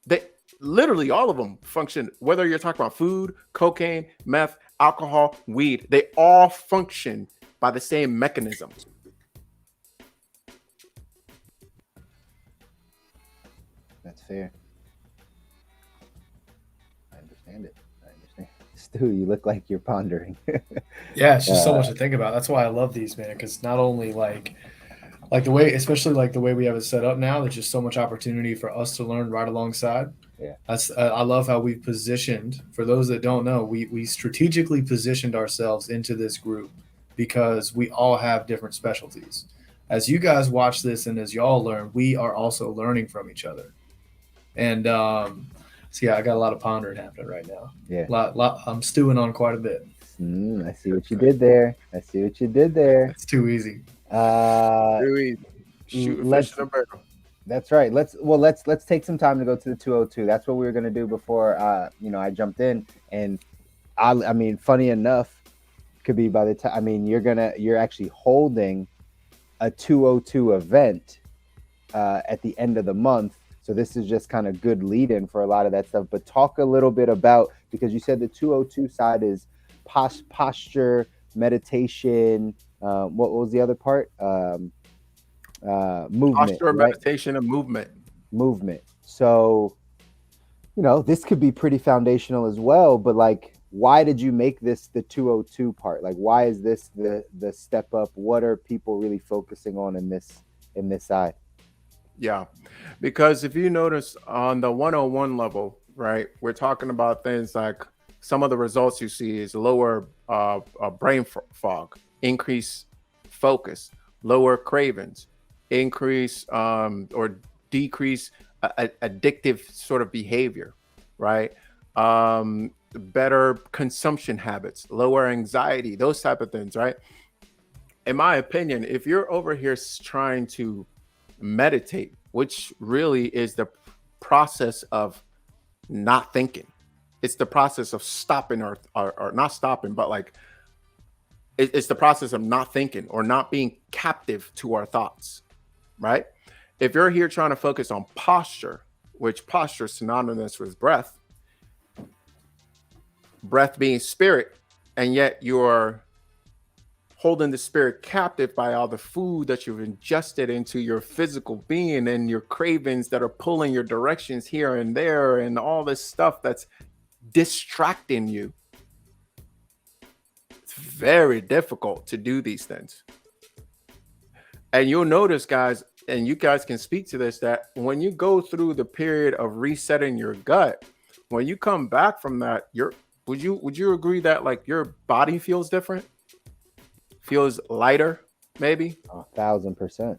They literally all of them function. Whether you're talking about food, cocaine, meth, alcohol, weed, they all function by the same mechanism. That's fair. I understand it. Stu, you look like you're pondering. Yeah, it's just so much to think about. That's why I love these, man, because not only like the way, especially like the way we have it set up now, there's just so much opportunity for us to learn right alongside. Yeah. That's I love how we've positioned, for those that don't know, we strategically positioned ourselves into this group because we all have different specialties. As you guys watch this and as y'all learn, we are also learning from each other. And so yeah, I got a lot of pondering happening right now. Yeah. I'm stewing on quite a bit. I see what you did there. It's too easy. Shoot a fish in a barrel. That's right. Let's take some time to go to the 202. That's what we were gonna do before I jumped in. And I mean, funny enough, could be by the time, I mean, you're actually holding a 202 event at the end of the month. So this is just kind of good lead in for a lot of that stuff. But talk a little bit about, because you said the 202 side is posture, meditation. What was the other part? Movement. Posture, right? meditation, and movement. So, this could be pretty foundational as well. But like, why did you make this the 202 part? Like, why is this the step up? What are people really focusing on in this side? Yeah, because if you notice on the 101 level, right, we're talking about things like some of the results you see is lower brain fog, increase focus, lower cravings, increase or decrease addictive sort of behavior, right? Better consumption habits, lower anxiety, those type of things, right? In my opinion, if you're over here trying to meditate, which really is the process of not thinking, it's the process of stopping or not stopping, but like it's the process of not thinking or not being captive to our thoughts, right? If you're here trying to focus on posture, which posture is synonymous with breath being spirit, and yet you're holding the spirit captive by all the food that you've ingested into your physical being and your cravings that are pulling your directions here and there and all this stuff that's distracting you. It's very difficult to do these things. And you'll notice, guys, and you guys can speak to this, that when you go through the period of resetting your gut, when you come back from that, would you agree that like your body feels different? Feels lighter, maybe? 1,000%.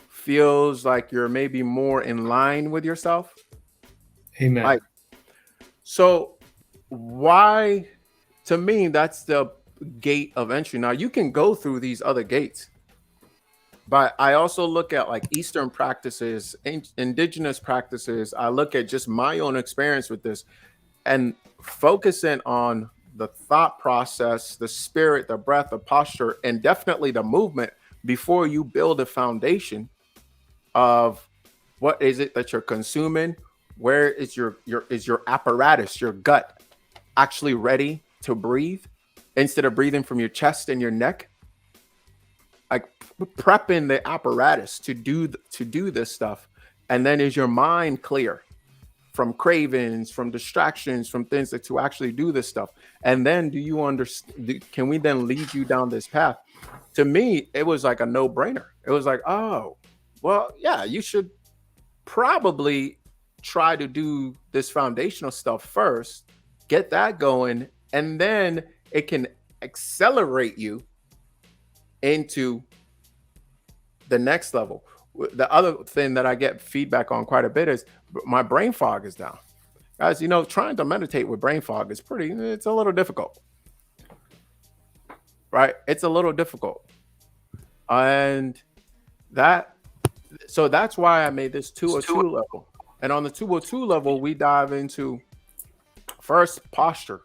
Feels like you're maybe more in line with yourself? Amen. Like, so why, to me, that's the gate of entry. Now, you can go through these other gates, but I also look at like Eastern practices, indigenous practices. I look at just my own experience with this and focusing on the thought process, the spirit, the breath, the posture, and definitely the movement before you build a foundation of what is it that you're consuming? Where is your apparatus, your gut actually ready to breathe? instead of breathing from your chest and your neck, like prepping the apparatus to do this stuff. And then is your mind clear from cravings, from distractions, from things that to actually do this stuff? And then do you understand? Can we then lead you down this path? To me, it was like a no-brainer. It was like, oh, well, yeah, you should probably try to do this foundational stuff first, get that going, and then it can accelerate you into the next level. The other thing that I get feedback on quite a bit is my brain fog is down. Guys, trying to meditate with brain fog is it's a little difficult, right? It's a little difficult. And so that's why I made this 202 level. And on the 202 level, we dive into first posture,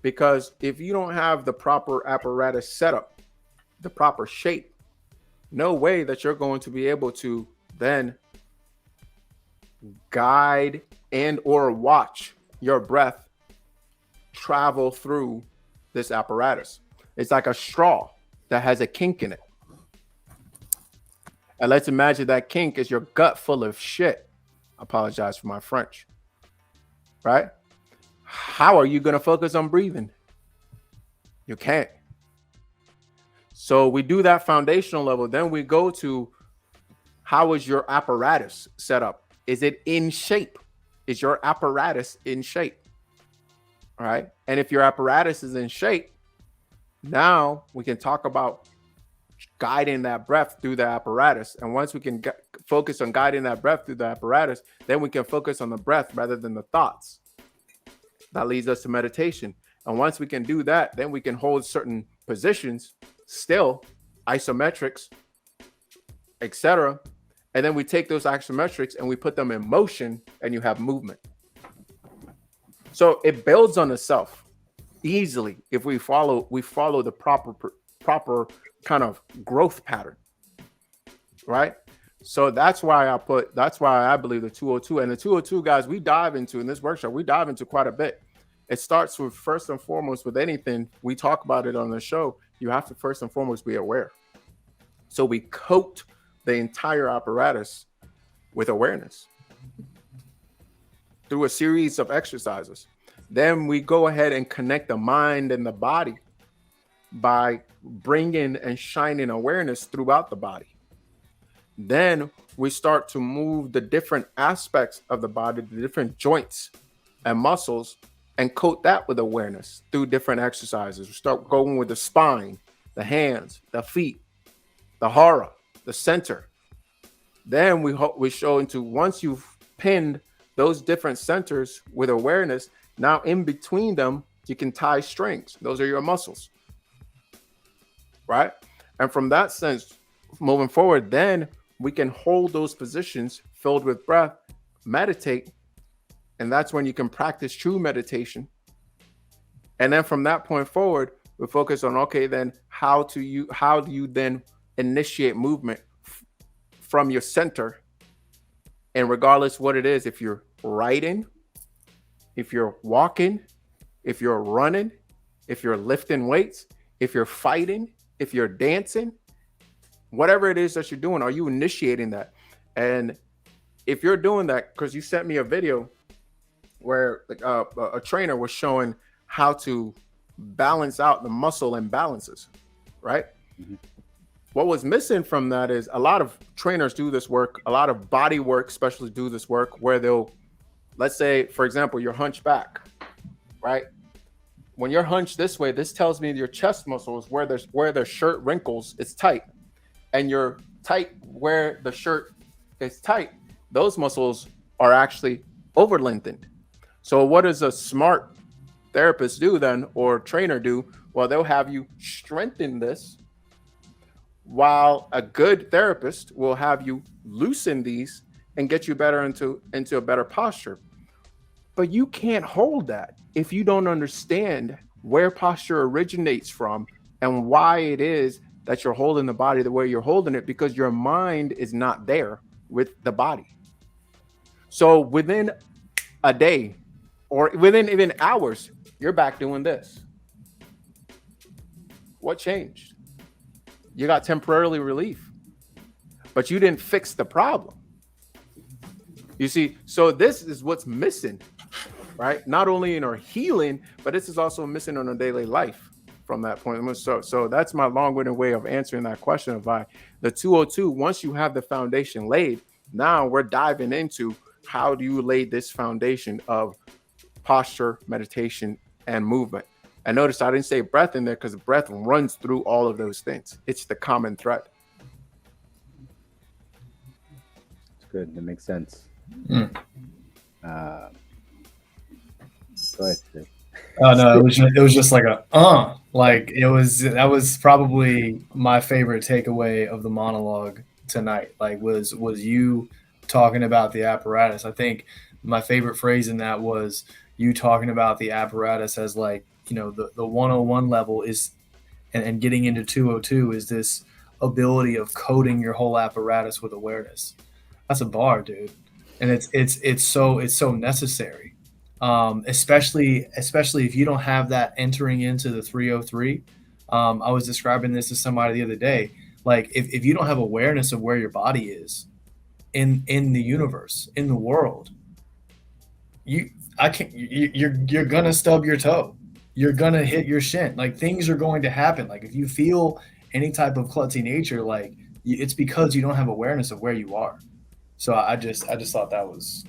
because if you don't have the proper apparatus set up, the proper shape, no way that you're going to be able to then guide and or watch your breath travel through this apparatus. It's like a straw that has a kink in it. And let's imagine that kink is your gut full of shit. I apologize for my French. Right? How are you going to focus on breathing? You can't. So we do that foundational level. Then we go to, how is your apparatus set up? Is it in shape? Is your apparatus in shape? All right. And if your apparatus is in shape, now we can talk about guiding that breath through the apparatus. And once we can focus on guiding that breath through the apparatus, then we can focus on the breath rather than the thoughts. That leads us to meditation. And once we can do that, then we can hold certain positions, still isometrics, etc. And then we take those isometrics and we put them in motion, and you have movement. So it builds on itself easily if we follow the proper kind of growth pattern, right? So that's why I believe the 202. And the 202, guys, we dive into in this workshop, we dive into quite a bit. It starts with, first and foremost, with anything, we talk about it on the show, you have to first and foremost be aware. So we coat the entire apparatus with awareness through a series of exercises. Then we go ahead and connect the mind and the body by bringing and shining awareness throughout the body. Then we start to move the different aspects of the body, the different joints and muscles, and coat that with awareness through different exercises. We start going with the spine, the hands, the feet, the hara, the center. Then we show into, once you've pinned those different centers with awareness, now in between them, you can tie strings. Those are your muscles, right? And from that sense, moving forward, then we can hold those positions filled with breath, meditate, and that's when you can practice true meditation. And then from that point forward, we focus on, okay, then how do you then initiate movement from your center? And regardless what it is, if you're writing, if you're walking, if you're running, if you're lifting weights, if you're fighting, if you're dancing, whatever it is that you're doing, are you initiating that? And if you're doing that, because you sent me a video where a trainer was showing how to balance out the muscle imbalances, right? Mm-hmm. What was missing from that is a lot of trainers do this work, a lot of body work specialists do this work where they'll, let's say, for example, you're hunched back, right? When you're hunched this way, this tells me your chest muscles, where the shirt wrinkles, it's tight. And you're tight where the shirt is tight, those muscles are actually over lengthened. So what does a smart therapist do then, or trainer do? Well, they'll have you strengthen this, while a good therapist will have you loosen these and get you better into a better posture. But you can't hold that if you don't understand where posture originates from and why it is that you're holding the body the way you're holding it, because your mind is not there with the body. So within a day or within even hours, you're back doing this. What changed? You got temporarily relief, but you didn't fix the problem. You see, so this is what's missing, right? Not only in our healing, but this is also missing in our daily life from that point. So that's my long-winded way of answering that question. The 202, once you have the foundation laid, now we're diving into how do you lay this foundation of posture, meditation, and movement. And notice I didn't say breath in there because breath runs through all of those things. It's the common thread. It's good. That makes sense. Go ahead, Sid. Oh no, it was just like like that was probably my favorite takeaway of the monologue tonight. Like was you talking about the apparatus. I think my favorite phrase in that was you talking about the apparatus as like, you know, the 101 level is and getting into 202 is this ability of coding your whole apparatus with awareness. That's a bar, dude. And it's so necessary. Especially if you don't have that entering into the 303. I was describing this to somebody the other day. Like if you don't have awareness of where your body is in the universe, in the world, you're gonna stub your toe. You're gonna hit your shin. Like things are going to happen. Like if you feel any type of klutzy nature, like it's because you don't have awareness of where you are. So I just thought that was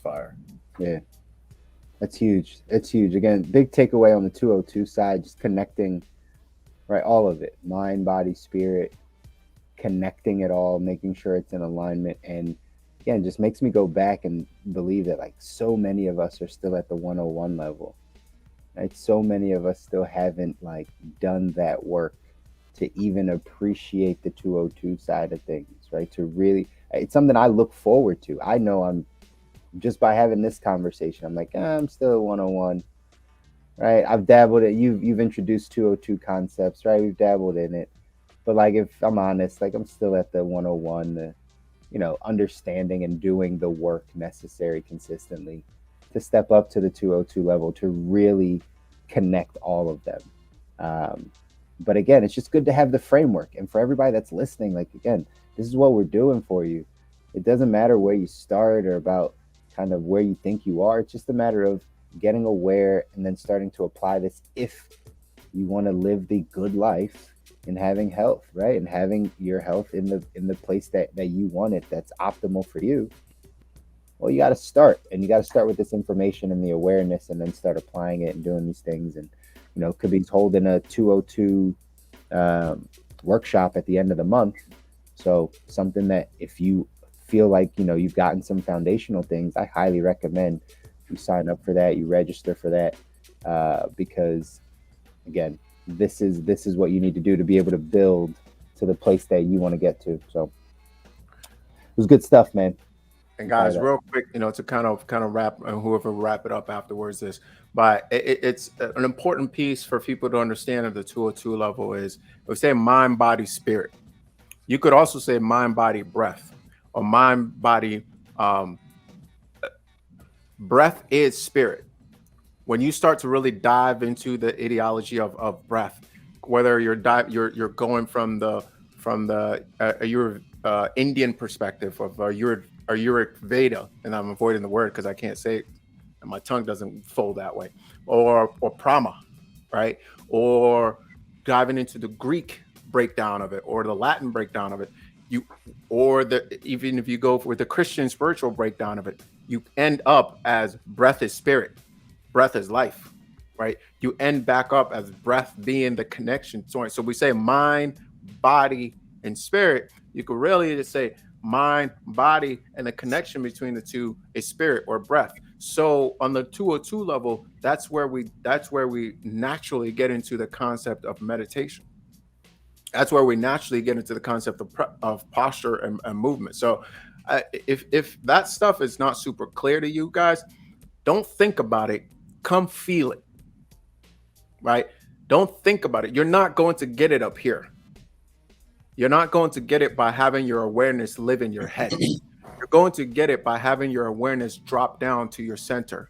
fire. Yeah. That's huge. It's huge. Again, big takeaway on the 202 side, just connecting, right? All of it, mind, body, spirit, connecting it all, making sure it's in alignment. And again, just makes me go back and believe that like so many of us are still at the 101 level, right? So many of us still haven't like done that work to even appreciate the 202 side of things, right? To really, it's something I look forward to. I know I'm, just by having this conversation, I'm like, I'm still at 101, right? I've dabbled it. You've introduced 202 concepts, right? We've dabbled in it. But like, if I'm honest, like I'm still at the 101, the, you know, understanding and doing the work necessary consistently to step up to the 202 level, to really connect all of them. But again, it's just good to have the framework. And for everybody that's listening, like, again, this is what we're doing for you. It doesn't matter where you start or about kind of where you think you are. It's just a matter of getting aware and then starting to apply this if you want to live the good life and having health, right? And having your health in the place that you want it, that's optimal for you. Well, you got to start, and you got to start with this information and the awareness, and then start applying it and doing these things. And, you know, could be holding a 202 workshop at the end of the month. So something that if you feel like, you know, you've gotten some foundational things, I highly recommend you sign up for that, you register for that, because again, this is what you need to do to be able to build to the place that you want to get to. So it was good stuff, man. And guys, real quick, you know, to kind of wrap, and whoever wrap it up afterwards this, but it's an important piece for people to understand at the 202 level is, we say mind, body, spirit. You could also say mind, body, breath, or mind, body. Breath is spirit. When you start to really dive into the ideology of breath, whether you're going from the Indian perspective of Ayurveda, Veda, and I'm avoiding the word because I can't say it, and my tongue doesn't fold that way, or prama, right? Or diving into the Greek breakdown of it, or the Latin breakdown of it, even if you go with the Christian spiritual breakdown of it, you end up as breath is spirit, breath is life, right? You end back up as breath being the connection. So we say mind, body, and spirit. You could really just say mind, body, and the connection between the two is spirit or breath. So on the 202 level, that's where we naturally get into the concept of meditation. That's where we naturally get into the concept of posture and movement. So if that stuff is not super clear to you guys, don't think about it. Come feel it, right? Don't think about it. You're not going to get it up here. You're not going to get it by having your awareness live in your head. You're going to get it by having your awareness drop down to your center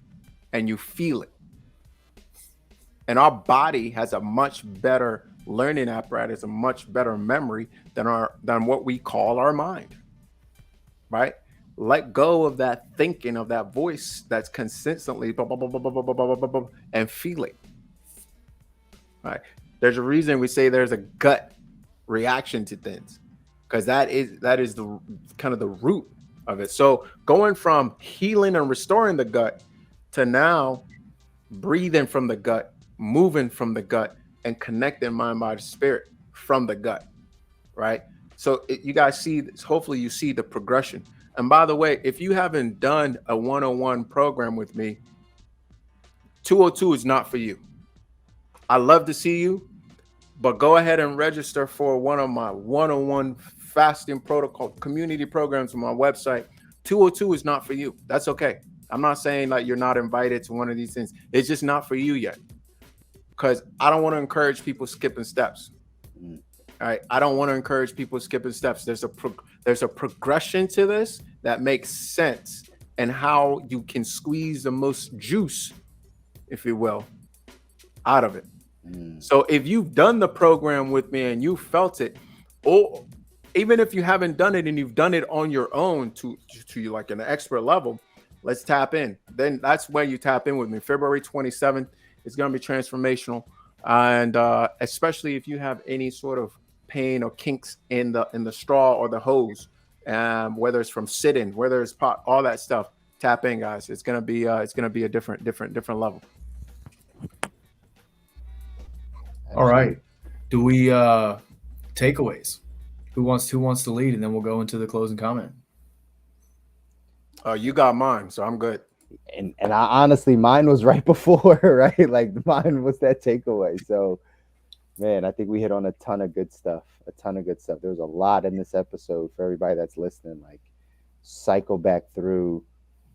and you feel it. And our body has a much better learning apparatus, a much better memory than what we call our mind. Right? Let go of that thinking, of that voice that's consistently blah, blah, blah, blah, blah, blah, blah, blah, blah, blah, and feeling. Right? There's a reason we say there's a gut reaction to things, because that is the kind of the root of it. So going from healing and restoring the gut to now breathing from the gut, moving from the gut, and connecting mind, body, spirit from the gut, right? So you guys see, hopefully you see the progression. And by the way, if you haven't done a one-on-one program with me, 202 is not for you. I love to see you, but go ahead and register for one of my one-on-one fasting protocol community programs on my website. 202 is not for you. That's okay. I'm not saying like you're not invited to one of these things. It's just not for you yet, because I don't want to encourage people skipping steps. All right, I don't want to encourage people skipping steps. There's a progression to this that makes sense, and how you can squeeze the most juice, if you will, out of it. So if you've done the program with me and you felt it, or even if you haven't done it and you've done it on your own to like an expert level, let's tap in. Then that's when you tap in with me. February 27th is going to be transformational, and especially if you have any sort of pain or kinks in the straw or the hose, whether it's from sitting, whether it's pot, all that stuff. Tap in, guys. It's gonna be a different level. All right. Do we takeaways? Who wants to lead, and then we'll go into the closing comment. You got mine, so I'm good. And I honestly, mine was right before, right? Like mine was that takeaway. So, man, I think we hit on a ton of good stuff. There was a lot in this episode for everybody that's listening. Like, cycle back through,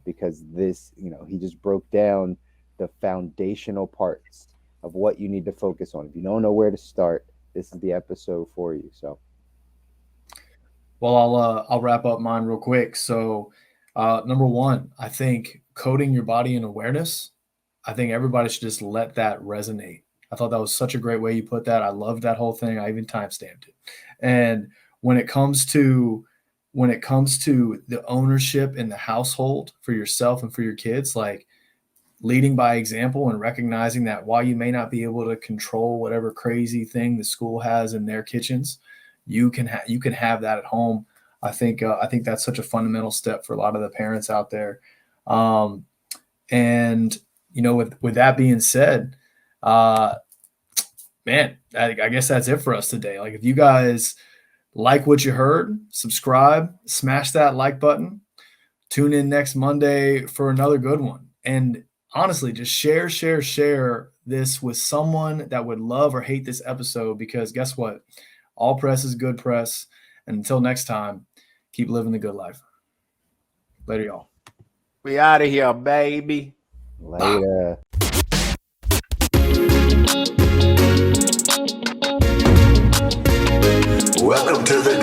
because this, he just broke down the foundational parts of what you need to focus on. If you don't know where to start, this is the episode for you. So, well, I'll wrap up mine real quick. So, number one, I think coding your body in awareness. I think everybody should just let that resonate. I thought that was such a great way you put that. I loved that whole thing. I even timestamped it. And when it comes to the ownership in the household for yourself and for your kids, like leading by example and recognizing that while you may not be able to control whatever crazy thing the school has in their kitchens, you can have that at home. I think that's such a fundamental step for a lot of the parents out there. And with that being said, man, I guess that's it for us today. Like, if you guys like what you heard, subscribe, smash that like button, tune in next Monday for another good one. And honestly, just share this with someone that would love or hate this episode, because guess what? All press is good press. And until next time, keep living the good life. Later, y'all. We out of here, baby. later. Welcome to the